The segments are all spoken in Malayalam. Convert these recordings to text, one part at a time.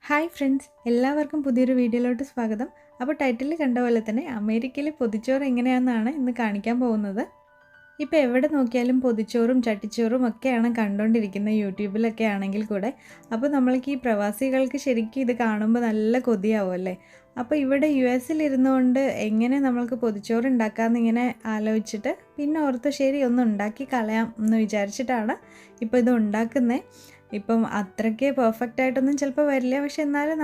ഹായ് ഫ്രണ്ട്സ്, എല്ലാവർക്കും പുതിയൊരു വീഡിയോയിലോട്ട് സ്വാഗതം. അപ്പോൾ ടൈറ്റിൽ കണ്ട പോലെ തന്നെ അമേരിക്കയിലെ പൊതിച്ചോറ് എങ്ങനെയാണെന്നാണ് ഇന്ന് കാണിക്കാൻ പോകുന്നത്. ഇപ്പോൾ എവിടെ നോക്കിയാലും പൊതിച്ചോറും ചട്ടിച്ചോറും ഒക്കെയാണ് കണ്ടുകൊണ്ടിരിക്കുന്നത്, യൂട്യൂബിലൊക്കെ ആണെങ്കിൽ കൂടെ. അപ്പോൾ നമ്മൾക്ക് ഈ പ്രവാസികൾക്ക് ശരിക്കും ഇത് കാണുമ്പോൾ നല്ല കൊതിയാവും അല്ലേ. അപ്പോൾ ഇവിടെ US ഇരുന്നുകൊണ്ട് എങ്ങനെ നമ്മൾക്ക് പൊതിച്ചോറ് ഉണ്ടാക്കാമെന്ന് ഇങ്ങനെ ആലോചിച്ചിട്ട് പിന്നെ ഓർത്ത് ശരി ഒന്ന് ഉണ്ടാക്കി കളയാം എന്ന് വിചാരിച്ചിട്ടാണ് ഇപ്പോൾ ഇത് ഉണ്ടാക്കുന്നത്. ഇപ്പം അത്രയ്ക്ക് പെർഫെക്റ്റ് ആയിട്ടൊന്നും ചിലപ്പോൾ വരില്ല, പക്ഷെ എന്നാലും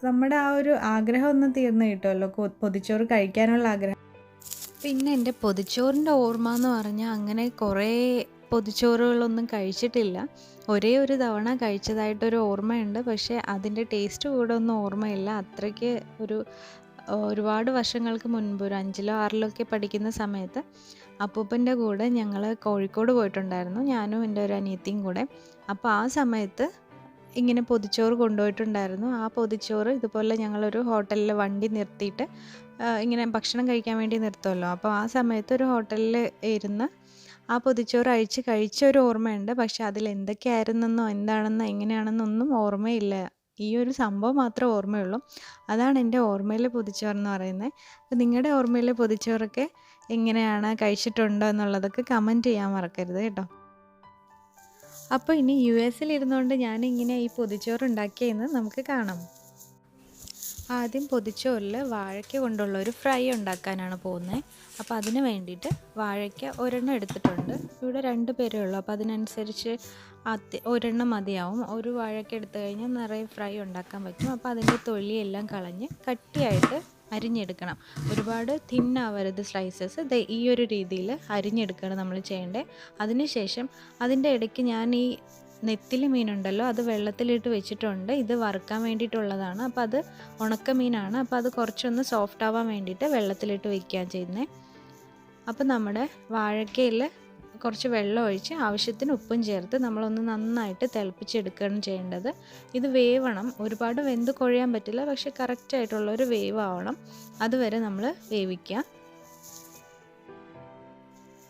നമ്മുടെ ആ ഒരു ആഗ്രഹം ഒന്ന് തീർന്നു കിട്ടുമല്ലോ, പൊതിച്ചോറ് കഴിക്കാനുള്ള ആഗ്രഹം. പിന്നെ എൻ്റെ പൊതിച്ചോറിൻ്റെ ഓർമ്മ എന്ന് പറഞ്ഞാൽ അങ്ങനെ കുറേ പൊതിച്ചോറുകളൊന്നും കഴിച്ചിട്ടില്ല. ഒരേ ഒരു തവണ കഴിച്ചതായിട്ടൊരു ഓർമ്മയുണ്ട്, പക്ഷേ അതിൻ്റെ ടേസ്റ്റ് കൂടെ ഒന്നും ഓർമ്മയില്ല. അത്രയ്ക്ക് ഒരുപാട് വർഷങ്ങൾക്ക് മുൻപ് ഒരു 5-ലോ 6-ലോ ഒക്കെ പഠിക്കുന്ന സമയത്ത് അപ്പൂപ്പൻ്റെ കൂടെ ഞങ്ങൾ കോഴിക്കോട് പോയിട്ടുണ്ടായിരുന്നു, ഞാനും എൻ്റെ ഒരു അനിയത്തിയും കൂടെ. അപ്പോൾ ആ സമയത്ത് ഇങ്ങനെ പൊതിച്ചോറ് കൊണ്ടുപോയിട്ടുണ്ടായിരുന്നു. ആ പൊതിച്ചോറ് ഇതുപോലെ ഞങ്ങളൊരു ഹോട്ടലിൽ വണ്ടി നിർത്തിയിട്ട് ഇങ്ങനെ ഭക്ഷണം കഴിക്കാൻ വേണ്ടി നിർത്തുമല്ലോ. അപ്പോൾ ആ സമയത്ത് ഒരു ഹോട്ടലിൽ ഇരുന്ന് ആ പൊതിച്ചോറ് കഴിച്ച ഒരു ഓർമ്മയുണ്ട്. പക്ഷെ അതിൽ എന്തൊക്കെയായിരുന്നെന്നോ എന്താണെന്നോ എങ്ങനെയാണെന്നൊന്നും ഓർമ്മയില്ല. ഈ ഒരു സംഭവം മാത്രമേ ഓർമ്മയുള്ളൂ. അതാണ് എൻ്റെ ഓർമ്മയിലെ പൊതിച്ചോറെന്ന് പറയുന്നത്. അപ്പോൾ നിങ്ങളുടെ ഓർമ്മയിലെ പൊതിച്ചോറൊക്കെ എങ്ങനെയാണ്, കഴിച്ചിട്ടുണ്ടോ എന്നുള്ളതൊക്കെ കമൻറ്റ് ചെയ്യാൻ മറക്കരുത് കേട്ടോ. അപ്പോൾ ഇനി US ഇരുന്നുകൊണ്ട് ഞാനിങ്ങനെ ഈ പൊതിച്ചോറ് ഉണ്ടാക്കിയെന്ന് നമുക്ക് കാണാം. ആദ്യം പൊതിച്ചോറിൽ വാഴയ്ക്ക കൊണ്ടുള്ള ഒരു ഫ്രൈ ഉണ്ടാക്കാനാണ് പോകുന്നത്. അപ്പോൾ അതിന് വേണ്ടിയിട്ട് വാഴയ്ക്ക ഒരെണ്ണം എടുത്തിട്ടുണ്ട്. ഇവിടെ 2 പേരേ ഉള്ളൂ, അപ്പോൾ അതിനനുസരിച്ച് ഒരെണ്ണം മതിയാവും. ഒരു വാഴയ്ക്ക എടുത്തു കഴിഞ്ഞാൽ നിറയെ ഫ്രൈ ഉണ്ടാക്കാൻ പറ്റും. അപ്പോൾ അതിൻ്റെ തൊലിയെല്ലാം കളഞ്ഞ് കട്ടിയായിട്ട് അരിഞ്ഞെടുക്കണം. ഒരുപാട് തിന്നാവരുത് സ്ലൈസസ്. ഈ ഒരു രീതിയിൽ അരിഞ്ഞെടുക്കുകയാണ് നമ്മൾ ചെയ്യേണ്ടത്. അതിനുശേഷം അതിൻ്റെ ഇടയ്ക്ക് ഞാൻ ഈ നെത്തിലി മീനുണ്ടല്ലോ, അത് വെള്ളത്തിലിട്ട് വെച്ചിട്ടുണ്ട്. ഇത് വറുക്കാൻ വേണ്ടിയിട്ടുള്ളതാണ്. അപ്പോൾ അത് ഉണക്കമീനാണ്. അപ്പോൾ അത് കുറച്ചൊന്ന് സോഫ്റ്റ് ആവാൻ വേണ്ടിയിട്ട് വെള്ളത്തിലിട്ട് വയ്ക്കുകയാണ് ചെയ്യുന്നത്. അപ്പോൾ നമ്മുടെ വാഴക്കയിൽ കുറച്ച് വെള്ളം ഒഴിച്ച് ആവശ്യത്തിന് ഉപ്പും ചേർത്ത് നമ്മളൊന്ന് നന്നായിട്ട് തിളപ്പിച്ചെടുക്കുകയാണ് ചെയ്യേണ്ടത്. ഇത് വേവണം, ഒരുപാട് വെന്ത് കുഴയാൻ പറ്റില്ല, പക്ഷെ കറക്റ്റായിട്ടുള്ളൊരു വേവ് ആവണം. അതുവരെ നമ്മൾ വേവിക്കുക.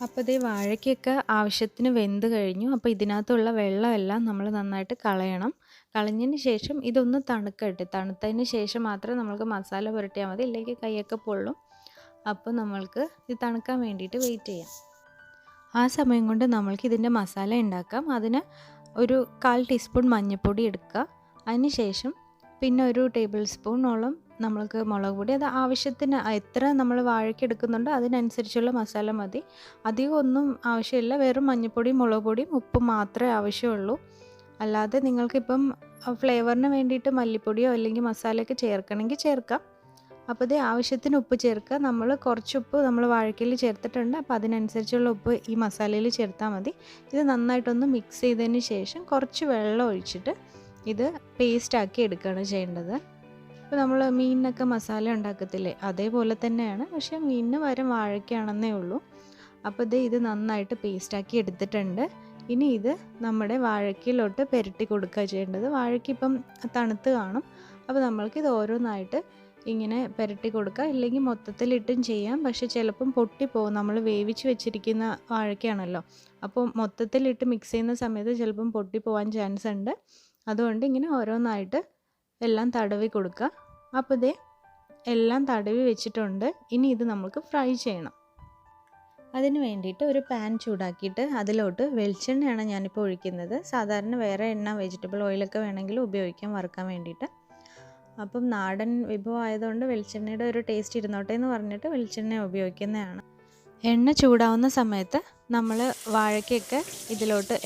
അപ്പോൾ ഇതേ വാഴയ്ക്കൊക്കെ ആവശ്യത്തിന് വെന്ത് കഴിഞ്ഞു. അപ്പോൾ ഇതിനകത്തുള്ള വെള്ളമെല്ലാം നമ്മൾ നന്നായിട്ട് കളയണം. കളഞ്ഞതിന് ശേഷം ഇതൊന്ന് തണുക്കട്ടെ. തണുത്തതിന് ശേഷം മാത്രമേ നമ്മൾക്ക് മസാല പുരട്ടിയാൽ മതി, ഇല്ലെങ്കിൽ കൈയൊക്കെ പൊള്ളും. അപ്പോൾ നമ്മൾക്ക് ഇത് തണുക്കാൻ വേണ്ടിയിട്ട് വെയിറ്റ് ചെയ്യാം. ആ സമയം കൊണ്ട് നമ്മൾക്ക് ഇതിൻ്റെ മസാല ഉണ്ടാക്കാം. അതിന് ഒരു 1/4 ടീസ്പൂൺ മഞ്ഞൾപ്പൊടി എടുക്കുക. അതിന് ശേഷം പിന്നെ ഒരു ടേബിൾ സ്പൂണോളം നമ്മൾക്ക് മുളക് പൊടി, അത് ആവശ്യത്തിന് എത്ര നമ്മൾ വാഴയ്ക്ക് എടുക്കുന്നുണ്ടോ അതിനനുസരിച്ചുള്ള മസാല മതി. അധികം ഒന്നും ആവശ്യമില്ല. വെറും മഞ്ഞൾപ്പൊടിയും മുളക് പൊടിയും ഉപ്പും മാത്രമേ ആവശ്യമുള്ളൂ. അല്ലാതെ നിങ്ങൾക്കിപ്പം ഫ്ലേവറിന് വേണ്ടിയിട്ട് മല്ലിപ്പൊടിയോ അല്ലെങ്കിൽ മസാലയൊക്കെ ചേർക്കണമെങ്കിൽ ചേർക്കാം. അപ്പോൾ ഇത് ആവശ്യത്തിന് ഉപ്പ് ചേർക്കുക. നമ്മൾ കുറച്ച് ഉപ്പ് നമ്മൾ വാഴയ്ക്കയിൽ ചേർത്തിട്ടുണ്ട്, അപ്പോൾ അതിനനുസരിച്ചുള്ള ഉപ്പ് ഈ മസാലയിൽ ചേർത്താൽ മതി. ഇത് നന്നായിട്ടൊന്ന് മിക്സ് ചെയ്തതിന് ശേഷം കുറച്ച് വെള്ളം ഒഴിച്ചിട്ട് ഇത് പേസ്റ്റാക്കി എടുക്കുകയാണ് ചെയ്യേണ്ടത്. ഇപ്പോൾ നമ്മൾ മീനിനൊക്കെ മസാല ഉണ്ടാക്കത്തില്ലേ, അതേപോലെ തന്നെയാണ്, പക്ഷേ മീനിന് പകരം വാഴയ്ക്കാണെന്നേ ഉള്ളൂ. അപ്പോൾ ഇത് നന്നായിട്ട് പേസ്റ്റാക്കി എടുത്തിട്ടുണ്ട്. ഇനി ഇത് നമ്മുടെ വാഴയ്ക്കയിലോട്ട് പുരട്ടി കൊടുക്കുക ചെയ്യേണ്ടത്. വാഴയ്ക്ക് ഇപ്പം തണുത്ത് കാണും, അപ്പോൾ നമ്മൾക്ക് ഇത് ഓരോന്നായിട്ട് ഇങ്ങനെ പുരട്ടി കൊടുക്കുക. ഇല്ലെങ്കിൽ മൊത്തത്തിലിട്ടും ചെയ്യാം, പക്ഷേ ചിലപ്പം പൊട്ടിപ്പോവും. നമ്മൾ വേവിച്ച് വെച്ചിരിക്കുന്ന വാഴയ്ക്കാണല്ലോ, അപ്പോൾ മൊത്തത്തിലിട്ട് മിക്സ് ചെയ്യുന്ന സമയത്ത് ചിലപ്പം പൊട്ടിപ്പോവാൻ ചാൻസ് ഉണ്ട്. അതുകൊണ്ട് ഇങ്ങനെ ഓരോന്നായിട്ട് എല്ലാം തടവി കൊടുക്കുക. അപ്പോൾ എല്ലാം തടവി വെച്ചിട്ടുണ്ട്. ഇനി ഇത് നമുക്ക് ഫ്രൈ ചെയ്യണം. അതിന് വേണ്ടിയിട്ട് ഒരു പാൻ ചൂടാക്കിയിട്ട് അതിലോട്ട് വെളിച്ചെണ്ണയാണ് ഞാനിപ്പോൾ ഒഴിക്കുന്നത്. സാധാരണ വേറെ എണ്ണ, വെജിറ്റബിൾ ഓയിലൊക്കെ വേണമെങ്കിലും ഉപയോഗിക്കാം വറുക്കാൻ വേണ്ടിയിട്ട്. അപ്പം നാടൻ വിഭവം ആയതുകൊണ്ട് വെളിച്ചെണ്ണയുടെ ഒരു ടേസ്റ്റ് ഇരുന്നോട്ടെ എന്ന് പറഞ്ഞിട്ട് വെളിച്ചെണ്ണ ഉപയോഗിക്കുന്നതാണ്. എണ്ണ ചൂടാവുന്ന സമയത്ത് നമ്മൾ വാഴയ്ക്കൊക്കെ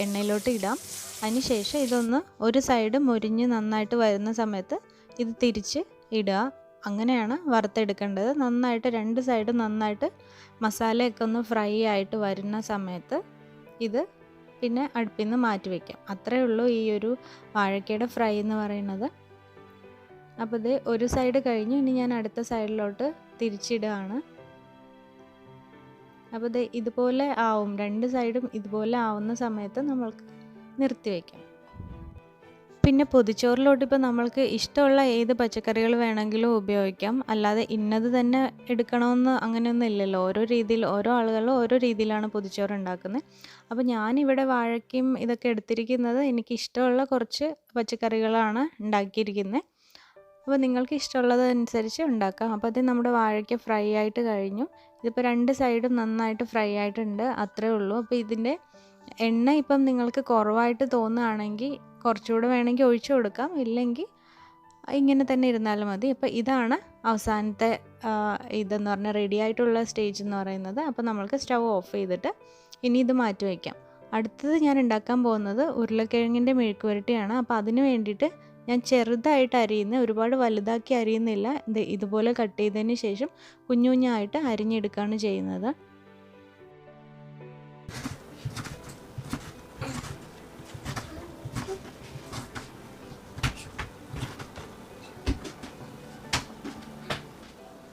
എണ്ണയിലോട്ട് ഇടാം. അതിന് ശേഷം ഇതൊന്ന് ഒരു സൈഡ് മുരിഞ്ഞ് നന്നായിട്ട് വരുന്ന സമയത്ത് ഇത് തിരിച്ച് ഇടുക. അങ്ങനെയാണ് വറുത്തെടുക്കേണ്ടത്. നന്നായിട്ട് 2 സൈഡും നന്നായിട്ട് മസാലയൊക്കെ ഒന്ന് ഫ്രൈ ആയിട്ട് വരുന്ന സമയത്ത് ഇത് പിന്നെ അടുപ്പിൽ നിന്ന് മാറ്റി വയ്ക്കാം. അത്രയേ ഉള്ളൂ ഈ ഒരു വാഴയ്ക്കയുടെ ഫ്രൈ എന്ന് പറയുന്നത്. അപ്പോൾ ഒരു സൈഡ് കഴിഞ്ഞു, ഇനി ഞാൻ അടുത്ത സൈഡിലോട്ട് തിരിച്ചിടുകയാണ്. അപ്പോൾ ഇതുപോലെ ആവും, 2 സൈഡും ഇതുപോലെ ആവുന്ന സമയത്ത് നമ്മൾക്ക് നിർത്തി വയ്ക്കാം. പിന്നെ പൊതിച്ചോറിലോട്ട് ഇപ്പോൾ നമ്മൾക്ക് ഇഷ്ടമുള്ള ഏത് പച്ചക്കറികൾ വേണമെങ്കിലും ഉപയോഗിക്കാം. അല്ലാതെ ഇന്നത് തന്നെ എടുക്കണമെന്ന് അങ്ങനെയൊന്നും ഇല്ലല്ലോ. ഓരോ രീതിയിൽ ഓരോ ആളുകളും ഓരോ രീതിയിലാണ് പൊതിച്ചോറ് ഉണ്ടാക്കുന്നത്. അപ്പോൾ ഞാനിവിടെ വാഴയ്ക്കയും ഇതൊക്കെ എടുത്തിരിക്കുന്നത് എനിക്കിഷ്ടമുള്ള കുറച്ച് പച്ചക്കറികളാണ് ഉണ്ടാക്കിയിരിക്കുന്നത്. അപ്പോൾ നിങ്ങൾക്ക് ഇഷ്ടമുള്ളതനുസരിച്ച് ഉണ്ടാക്കാം. അപ്പോൾ അത് നമ്മുടെ വാഴയ്ക്ക ഫ്രൈ ആയിട്ട് കഴിഞ്ഞു. ഇതിപ്പോൾ 2 സൈഡും നന്നായിട്ട് ഫ്രൈ ആയിട്ടുണ്ട്, അത്രേ ഉള്ളൂ. അപ്പോൾ ഇതിൻ്റെ എണ്ണ ഇപ്പം നിങ്ങൾക്ക് കുറവായിട്ട് തോന്നുകയാണെങ്കിൽ കുറച്ചുകൂടെ വേണമെങ്കിൽ ഒഴിച്ചു കൊടുക്കാം, ഇല്ലെങ്കിൽ ഇങ്ങനെ തന്നെ ഇരുന്നാലും മതി. അപ്പോൾ ഇതാണ് അവസാനത്തെ ഇതെന്ന് പറഞ്ഞാൽ റെഡി ആയിട്ടുള്ള സ്റ്റേജ് എന്ന് പറയുന്നത്. അപ്പോൾ നമ്മൾക്ക് സ്റ്റൗ ഓഫ് ചെയ്തിട്ട് ഇനി ഇത് മാറ്റി വയ്ക്കാം. അടുത്തത് ഞാൻ ഉണ്ടാക്കാൻ പോകുന്നത് ഉരുളക്കിഴങ്ങിൻ്റെ മെഴുക്ക് പുരട്ടിയാണ്. അപ്പോൾ അതിന് വേണ്ടിയിട്ട് ഞാൻ ചെറുതായിട്ട് അരിയുന്ന, ഒരുപാട് വലുതാക്കി അരിയുന്നില്ല, ഇതുപോലെ കട്ട് ചെയ്തതിന് ശേഷം കുഞ്ഞു കുഞ്ഞായിട്ട് അരിഞ്ഞെടുക്കുകയാണ് ചെയ്യുന്നത്.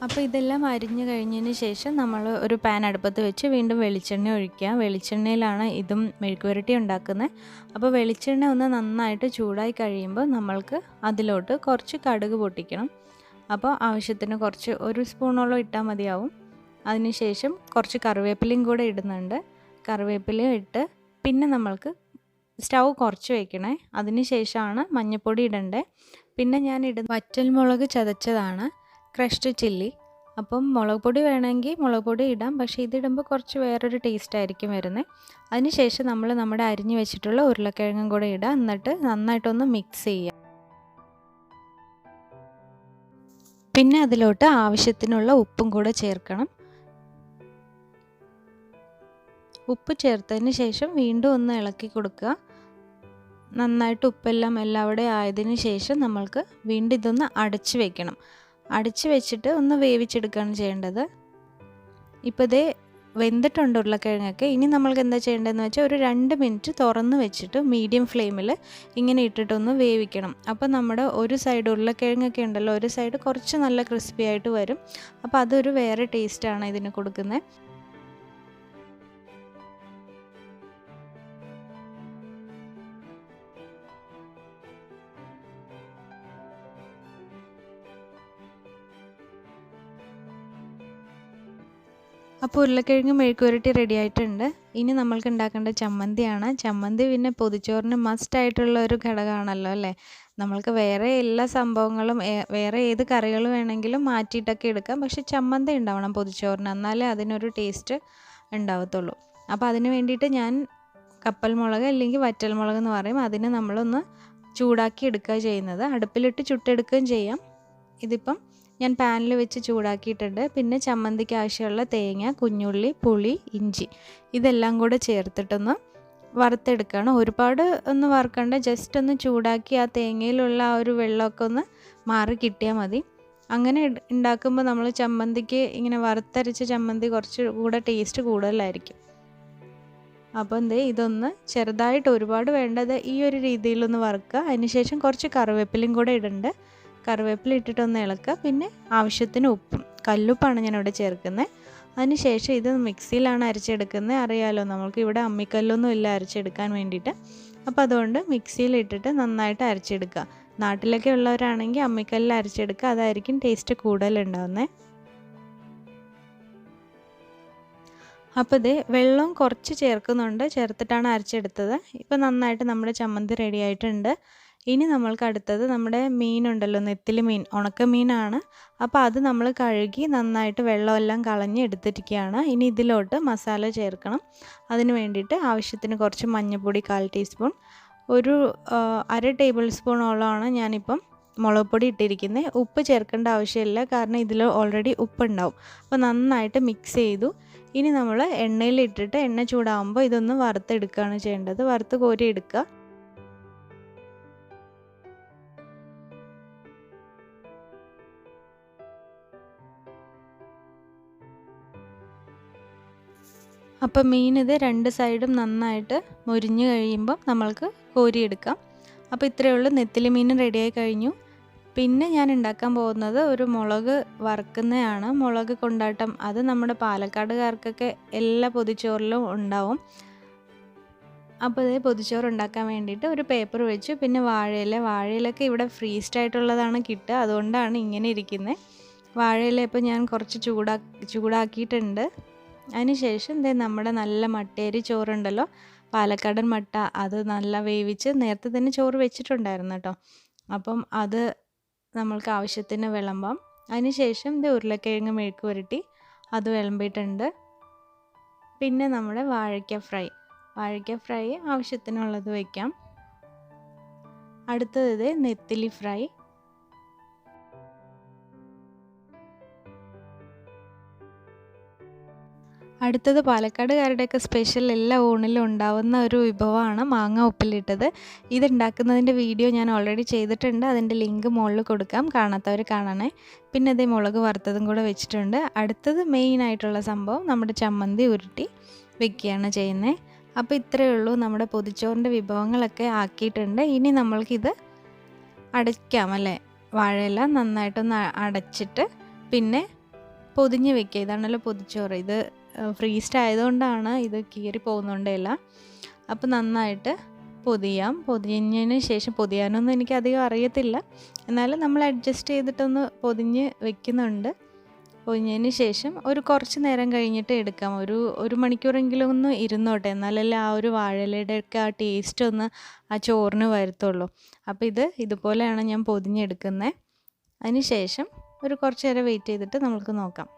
അപ്പോൾ ഇതെല്ലാം അരിഞ്ഞു കഴിഞ്ഞതിന് ശേഷം നമ്മൾ ഒരു പാൻ അടുപ്പത്ത് വെച്ച് വീണ്ടും വെളിച്ചെണ്ണ ഒഴിക്കുക. വെളിച്ചെണ്ണയിലാണ് ഇതും മെഴുക്ക് പുരട്ടി ഉണ്ടാക്കുന്നത്. അപ്പോൾ വെളിച്ചെണ്ണ ഒന്ന് നന്നായിട്ട് ചൂടായി കഴിയുമ്പോൾ നമ്മൾക്ക് അതിലോട്ട് കുറച്ച് കടുക് പൊട്ടിക്കണം. അപ്പോൾ ആവശ്യത്തിന് കുറച്ച് 1 സ്പൂണോളം ഇട്ടാൽ മതിയാവും. അതിനുശേഷം കുറച്ച് കറിവേപ്പിലയും കൂടെ ഇടുന്നുണ്ട്. കറിവേപ്പിലയും ഇട്ട് പിന്നെ നമ്മൾക്ക് സ്റ്റൗ കുറച്ച് വയ്ക്കണേ. അതിന് ശേഷമാണ് മഞ്ഞൾപ്പൊടി ഇടേണ്ടത്. പിന്നെ ഞാൻ ഇടുന്ന വറ്റൽമുളക് ചതച്ചതാണ്, ക്രഷ്ഡ് ചില്ലി. അപ്പം മുളക് പൊടി വേണമെങ്കിൽ മുളക് പൊടി ഇടാം, പക്ഷേ ഇതിടുമ്പോൾ കുറച്ച് വേറൊരു ടേസ്റ്റ് ആയിരിക്കും വരുന്നത്. അതിന് ശേഷം നമ്മൾ നമ്മുടെ അരിഞ്ഞു വെച്ചിട്ടുള്ള ഉരുളക്കിഴങ്ങും കൂടെ ഇടുക. എന്നിട്ട് നന്നായിട്ടൊന്ന് മിക്സ് ചെയ്യുക. പിന്നെ അതിലോട്ട് ആവശ്യത്തിനുള്ള ഉപ്പും കൂടെ ചേർക്കണം. ഉപ്പ് ചേർത്തതിന് ശേഷം വീണ്ടും ഒന്ന് ഇളക്കി കൊടുക്കുക. നന്നായിട്ട് ഉപ്പെല്ലാം എല്ലാവിടെ ആയതിനു ശേഷം നമ്മൾക്ക് വീണ്ടും ഇതൊന്ന് അടച്ച് വെക്കണം. അടച്ച് വെച്ചിട്ട് ഒന്ന് വേവിച്ചെടുക്കുകയാണ് ചെയ്യേണ്ടത്. ഇപ്പോൾ ഇതേ വെന്തിട്ടുണ്ട് ഉരുളക്കിഴങ്ങൊക്കെ. ഇനി നമ്മൾക്ക് എന്താ ചെയ്യേണ്ടതെന്ന് വെച്ചാൽ ഒരു 2 മിനിറ്റ് തുറന്ന് വെച്ചിട്ട് മീഡിയം ഫ്ലെയിമിൽ ഇങ്ങനെ ഇട്ടിട്ടൊന്ന് വേവിക്കണം. അപ്പോൾ നമ്മുടെ ഒരു സൈഡ് ഉരുളക്കിഴങ്ങൊക്കെ ഉണ്ടല്ലോ, ഒരു സൈഡ് കുറച്ച് നല്ല ക്രിസ്പി ആയിട്ട് വരും. അപ്പോൾ അതൊരു വേറെ ടേസ്റ്റാണ് ഇതിന് കൊടുക്കുന്നത്. അപ്പോൾ ഉരുളക്കിഴങ്ങ് മെഴുക്ക് പുരട്ടി റെഡി ആയിട്ടുണ്ട്. ഇനി നമ്മൾക്ക് ഉണ്ടാക്കേണ്ട ചമ്മന്തിയാണ്. ചമ്മന്തി പിന്നെ പൊതിച്ചോറിന് മസ്റ്റ് ആയിട്ടുള്ള ഒരു ഘടകമാണല്ലോ അല്ലേ. നമ്മൾക്ക് വേറെ എല്ലാ സംഭവങ്ങളും വേറെ ഏത് കറികൾ വേണമെങ്കിലും മാറ്റിയിട്ടൊക്കെ എടുക്കാം, പക്ഷെ ചമ്മന്തി ഉണ്ടാവണം പൊതിച്ചോറിന്, എന്നാലേ അതിനൊരു ടേസ്റ്റ് ഉണ്ടാവത്തുള്ളൂ. അപ്പോൾ അതിന് വേണ്ടിയിട്ട് ഞാൻ കപ്പൽ മുളക് അല്ലെങ്കിൽ വറ്റൽ മുളക് എന്ന് പറയും, അതിന് നമ്മളൊന്ന് ചൂടാക്കി എടുക്കുക ചെയ്യുന്നത്. അടുപ്പിലിട്ട് ചുട്ടെടുക്കുകയും ചെയ്യാം. ഇതിപ്പം ഞാൻ പാനിൽ വെച്ച് ചൂടാക്കിയിട്ടുണ്ട്. പിന്നെ ചമ്മന്തിക്ക് ആവശ്യമുള്ള തേങ്ങ, കുഞ്ഞുള്ളി, പുളി, ഇഞ്ചി ഇതെല്ലാം കൂടെ ചേർത്തിട്ടൊന്ന് വറുത്തെടുക്കുകയാണ്. ഒരുപാട് ഒന്ന് വറുക്കണ്ട, ജസ്റ്റ് ഒന്ന് ചൂടാക്കി ആ തേങ്ങയിലുള്ള ആ ഒരു വെള്ളമൊക്കെ ഒന്ന് മാറി കിട്ടിയാൽ മതി. അങ്ങനെ ഉണ്ടാക്കുമ്പോൾ നമ്മൾ ചമ്മന്തിക്ക് ഇങ്ങനെ വറുത്തരച്ച ചമ്മന്തി കുറച്ച് കൂടെ ടേസ്റ്റ് കൂടുതലായിരിക്കും. അപ്പോൾ ഇതൊന്ന് ചെറുതായിട്ട്, ഒരുപാട് വേണ്ടത് ഈ ഒരു രീതിയിലൊന്ന് വറുക്കുക. അതിനുശേഷം കുറച്ച് കറിവേപ്പിലയും കൂടെ ഇടുന്നുണ്ട്. കറിവേപ്പില ഇട്ടിട്ടൊന്ന് ഇളക്കുക. പിന്നെ ആവശ്യത്തിന് ഉപ്പും, കല്ലുപ്പാണ് ഞാനിവിടെ ചേർക്കുന്നത്. അതിനുശേഷം ഇത് മിക്സിയിലാണ് അരച്ചെടുക്കുന്നത്. അറിയാമല്ലോ, നമ്മൾക്ക് ഇവിടെ അമ്മിക്കല്ലൊന്നും ഇല്ല അരച്ചെടുക്കാൻ വേണ്ടിയിട്ട്. അപ്പോൾ അതുകൊണ്ട് മിക്സിയിൽ ഇട്ടിട്ട് നന്നായിട്ട് അരച്ചെടുക്കുക. നാട്ടിലൊക്കെ ഉള്ളവരാണെങ്കിൽ അമ്മിക്കല്ലിൽ അരച്ചെടുക്കുക, അതായിരിക്കും ടേസ്റ്റ് കൂടുതലുണ്ടാവുന്നത്. അപ്പോൾ വെള്ളം കുറച്ച് ചേർക്കുന്നുണ്ട്, ചേർത്തിട്ടാണ് അരച്ചെടുത്തത്. ഇപ്പോൾ നന്നായിട്ട് നമ്മുടെ ചമ്മന്തി റെഡി ആയിട്ടുണ്ട്. ഇനി നമ്മൾക്ക് അടുത്തത് നമ്മുടെ മീനുണ്ടല്ലോ, നെത്തിലി മീൻ, ഉണക്കമീനാണ്. അപ്പോൾ അത് നമ്മൾ കഴുകി നന്നായിട്ട് വെള്ളമെല്ലാം കളഞ്ഞ് എടുത്തിരിക്കുകയാണ്. ഇനി ഇതിലോട്ട് മസാല ചേർക്കണം. അതിന് വേണ്ടിയിട്ട് ആവശ്യത്തിന് കുറച്ച് മഞ്ഞൾപ്പൊടി 1/4 ടീസ്പൂൺ, ഒരു 1/2 ടേബിൾ സ്പൂണോളമാണ് ഞാനിപ്പം മുളക് പൊടി ഇട്ടിരിക്കുന്നത്. ഉപ്പ് ചേർക്കേണ്ട ആവശ്യമില്ല, കാരണം ഇതിൽ ഓൾറെഡി ഉപ്പുണ്ടാവും. അപ്പോൾ നന്നായിട്ട് മിക്സ് ചെയ്തു. ഇനി നമ്മൾ എണ്ണയിലിട്ടിട്ട് എണ്ണ ചൂടാകുമ്പോൾ ഇതൊന്ന് വറുത്തെടുക്കുകയാണ് ചെയ്യേണ്ടത്. വറുത്ത് കോരി എടുക്കുക. അപ്പോൾ മീൻ 2 സൈഡും നന്നായിട്ട് മൊരിഞ്ഞ് കഴിയുമ്പോൾ നമ്മൾക്ക് കോരിയെടുക്കാം. അപ്പോൾ ഇത്രയേ ഉള്ളൂ, നെത്തിലി മീൻ റെഡിയായി കഴിഞ്ഞു. പിന്നെ ഞാൻ ഉണ്ടാക്കാൻ പോകുന്നത് ഒരു മുളക് വറുക്കുന്നതാണ്, മുളക് കൊണ്ടാട്ടം. അത് നമ്മുടെ പാലക്കാടുകാർക്കൊക്കെ എല്ലാ പൊതിച്ചോറിലും ഉണ്ടാവും. അപ്പോൾ ഇതേ പൊതിച്ചോറ് ഉണ്ടാക്കാൻ വേണ്ടിയിട്ട് ഒരു പേപ്പർ വെച്ചു. പിന്നെ വാഴയിലൊക്കെ ഇവിടെ ഫ്രീസ്ഡ് ആയിട്ടുള്ളതാണ് കിട്ടുക, അതുകൊണ്ടാണ് ഇങ്ങനെ ഇരിക്കുന്നത്. വാഴയില ഇപ്പോൾ ഞാൻ കുറച്ച് ചൂടാക്കിയിട്ടുണ്ട്. അതിനുശേഷം നമ്മുടെ നല്ല മട്ടേരി ചോറുണ്ടല്ലോ, പാലക്കാടൻ മട്ട, അത് നല്ല വേവിച്ച് നേരത്തെ തന്നെ ചോറ് വെച്ചിട്ടുണ്ടായിരുന്നു കേട്ടോ. അപ്പം അത് നമ്മൾക്ക് ആവശ്യത്തിന് വിളമ്പാം. അതിനുശേഷം ഉരുളക്കിഴങ്ങ് മെഴുക്ക് പുരട്ടി അത് വിളമ്പിയിട്ടുണ്ട്. പിന്നെ നമ്മുടെ വാഴയ്ക്ക ഫ്രൈ ആവശ്യത്തിനുള്ളത് വയ്ക്കാം. അടുത്തത് നെത്തിലി ഫ്രൈ. അടുത്തത് പാലക്കാടുകാരുടെയൊക്കെ സ്പെഷ്യൽ എല്ലാ ഊണിലും ഉണ്ടാവുന്ന ഒരു വിഭവമാണ് മാങ്ങ ഉപ്പിലിട്ടത്. ഇതുണ്ടാക്കുന്നതിൻ്റെ വീഡിയോ ഞാൻ ഓൾറെഡി ചെയ്തിട്ടുണ്ട്, അതിൻ്റെ ലിങ്ക് മുകളിൽ കൊടുക്കാം, കാണാത്തവർ കാണണേ. പിന്നെ അതേ മുളക് വറുത്തതും കൂടെ വെച്ചിട്ടുണ്ട്. അടുത്തത് മെയിനായിട്ടുള്ള സംഭവം നമ്മുടെ ചമ്മന്തി ഉരുട്ടി വെക്കുകയാണ് ചെയ്യുന്നത്. അപ്പോൾ ഇത്രയേ ഉള്ളൂ, നമ്മുടെ പൊതിച്ചോറിൻ്റെ വിഭവങ്ങളൊക്കെ ആക്കിയിട്ടുണ്ട്. ഇനി നമ്മൾക്കിത് അടയ്ക്കാം അല്ലേ, വാഴയില നന്നായിട്ടൊന്ന് അടച്ചിട്ട് പിന്നെ പൊതിഞ്ഞ് വെക്കുക. ഇതാണല്ലോ പൊതിച്ചോറ്. ഇത് ഫ്രീസ്ഡ് ആയതുകൊണ്ടാണ് ഇത് കീറി പോകുന്നുണ്ടല്ല. അപ്പോൾ നന്നായിട്ട് പൊതിഞ്ഞതിന് ശേഷം, പൊതിയാനൊന്നും എനിക്കധികം അറിയത്തില്ല, എന്നാലും നമ്മൾ അഡ്ജസ്റ്റ് ചെയ്തിട്ടൊന്ന് പൊതിഞ്ഞ് വെക്കുന്നുണ്ട്. പൊതിഞ്ഞതിന് ശേഷം ഒരു കുറച്ച് നേരം കഴിഞ്ഞിട്ട് എടുക്കാം. ഒരു മണിക്കൂറെങ്കിലും ഒന്ന് ഇരുന്നോട്ടെ, എന്നാലല്ലേ ആ ഒരു വാഴയിലയുടെയൊക്കെ ആ ടേസ്റ്റ് ഒന്ന് ആ ചോറിന് വരത്തുള്ളൂ. അപ്പോൾ ഇതുപോലെയാണ് ഞാൻ പൊതിഞ്ഞെടുക്കുന്നത്. അതിന് ശേഷം ഒരു കുറച്ച് നേരം വെയിറ്റ് ചെയ്തിട്ട് നമുക്ക് നോക്കാം.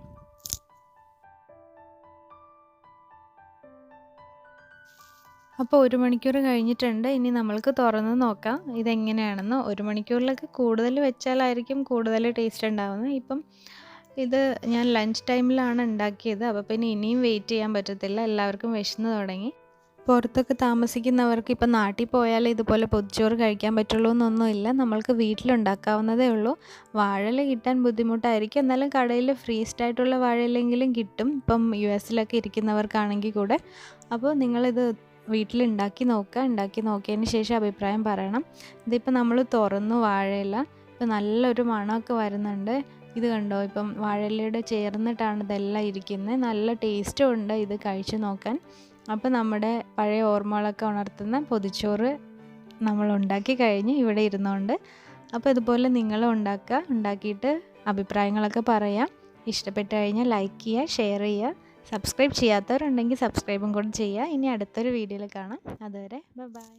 അപ്പോൾ 1 മണിക്കൂർ കഴിഞ്ഞിട്ടുണ്ട്. ഇനി നമ്മൾക്ക് തുറന്ന് നോക്കാം ഇതെങ്ങനെയാണെന്ന്. 1 മണിക്കൂറിലൊക്കെ കൂടുതൽ വെച്ചാലായിരിക്കും കൂടുതൽ ടേസ്റ്റ് ഉണ്ടാവുന്നത്. ഇപ്പം ഇത് ഞാൻ ലഞ്ച് ടൈമിലാണ് ഉണ്ടാക്കിയത്, അപ്പോൾ പിന്നെ ഇനിയും വെയിറ്റ് ചെയ്യാൻ പറ്റത്തില്ല, എല്ലാവർക്കും വിശന്ന് തുടങ്ങി. പുറത്തൊക്കെ താമസിക്കുന്നവർക്ക് ഇപ്പം നാട്ടിൽ പോയാൽ ഇതുപോലെ പൊതിച്ചോറ് കഴിക്കാൻ പറ്റുള്ളൂ എന്നൊന്നുമില്ല, നമ്മൾക്ക് വീട്ടിലുണ്ടാക്കാവുന്നതേ ഉള്ളൂ. വാഴയില കിട്ടാൻ ബുദ്ധിമുട്ടായിരിക്കും, എന്നാലും കടയിൽ ഫ്രീസ്ഡ് ആയിട്ടുള്ള വാഴയിലെങ്കിലും കിട്ടും, ഇപ്പം US-ലൊക്കെ ഇരിക്കുന്നവർക്കാണെങ്കിൽ കൂടെ. അപ്പോൾ നിങ്ങളിത് വീട്ടിലുണ്ടാക്കി നോക്കുക. ഉണ്ടാക്കി നോക്കിയതിന് ശേഷം അഭിപ്രായം പറയണം. ഇതിപ്പോൾ നമ്മൾ തുറന്നു വാഴയില, ഇപ്പം നല്ലൊരു മണമൊക്കെ വരുന്നുണ്ട്. ഇത് കണ്ടോ, ഇപ്പം വാഴയിലയുടെ ചേർന്നിട്ടാണ് ഇതെല്ലാം ഇരിക്കുന്നത്. നല്ല ടേസ്റ്റും ഉണ്ട് ഇത് കഴിച്ചു നോക്കാൻ. അപ്പോൾ നമ്മുടെ പഴയ ഓർമ്മകളൊക്കെ ഉണർത്തുന്ന പൊതിച്ചോറ് നമ്മൾ ഉണ്ടാക്കി കഴിഞ്ഞ് ഇവിടെ ഇരുന്നുകൊണ്ട്. അപ്പോൾ ഇതുപോലെ നിങ്ങളും ഉണ്ടാക്കിയിട്ട് അഭിപ്രായങ്ങളൊക്കെ പറയാം. ഇഷ്ടപ്പെട്ട് കഴിഞ്ഞാൽ ലൈക്ക് ചെയ്യുക, ഷെയർ ചെയ്യുക. സബ്സ്ക്രൈബ് ചെയ്യാത്തവരുണ്ടെങ്കിൽ സബ്സ്ക്രൈബും കൂടെ ചെയ്യുക. ഇനി അടുത്തൊരു വീഡിയോയിൽ കാണാം. അതുവരെ ബൈ.